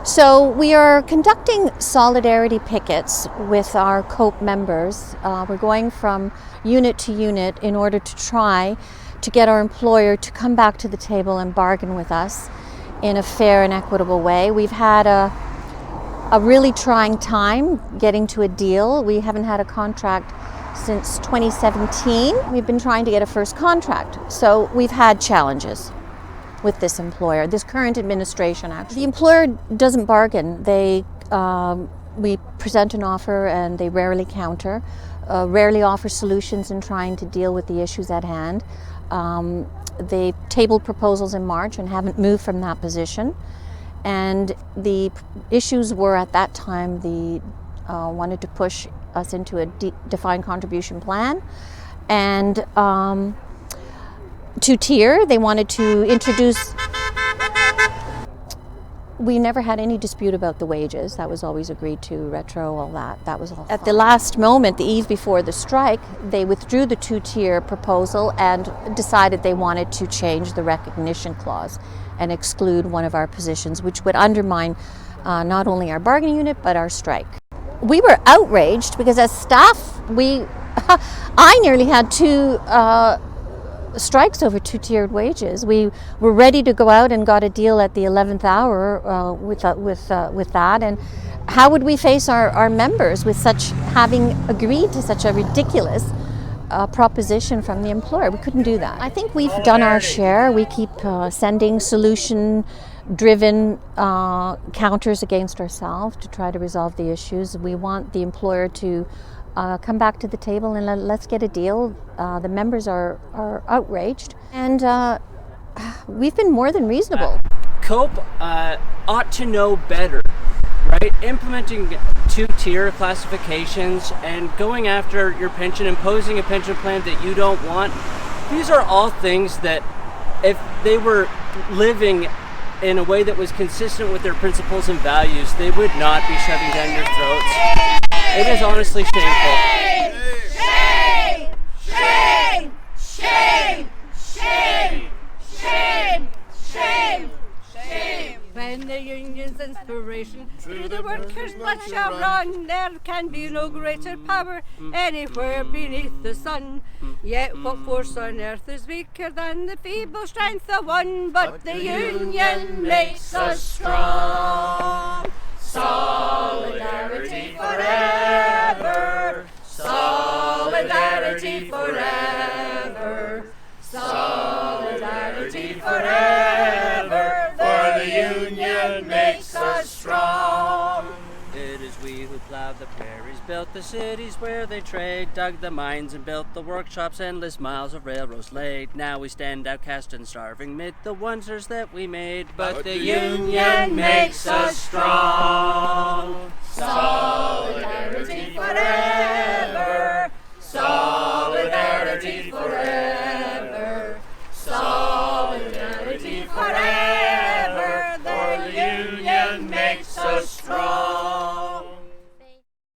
So we are conducting solidarity pickets with our CUPE members. We're going from unit to unit in order to try to get our employer to come back to the table and bargain with us in a fair and equitable way. We've had a really trying time getting to a deal. We haven't had a contract since 2017. We've been trying to get a first contract. So we've had challenges with this employer, this current administration actually. The employer doesn't bargain. We present an offer and they rarely counter, rarely offer solutions in trying to deal with the issues at hand. They tabled proposals in March and haven't moved from that position. And the issues were at that time, they wanted to push us into a defined contribution plan and two-tier. They wanted to introduce. We never had any dispute about the wages. That was always agreed to, retro, all that. That was all fine. At the last moment, the eve before the strike, they withdrew the two-tier proposal and decided they wanted to change the recognition clause and exclude one of our positions, which would undermine not only our bargaining unit, but our strike. We were outraged because as staff, I nearly had two strikes over two-tiered wages. We were ready to go out and got a deal at the 11th hour with that. And how would we face our members with having agreed to such a ridiculous proposition from the employer? We couldn't do that. I think we've done our share. We keep sending solution-driven counters against ourselves to try to resolve the issues. We want the employer to come back to the table and let's get a deal. The members are outraged, and we've been more than reasonable. CUPE ought to know better, right? Implementing two-tier classifications and going after your pension, imposing a pension plan that you don't want. These are all things that if they were living in a way that was consistent with their principles and values, they would not be shoving down your throats. It is honestly shameful. Shame! Shame! Shame! Shame! Shame! Shame! Shame! When the union's inspiration through the workers' blood shall run, there can be no greater power anywhere beneath the sun. Yet what force on earth is weaker than the feeble strength of one? But the union makes us strong. Solidarity forever. Solidarity forever. Solidarity forever. For the union makes us strong. It is we who plowed the prairies, built the cities where they trade, dug the mines and built the workshops, endless miles of railroads laid. Now we stand outcast and starving mid the wonders that we made. But the union makes us strong.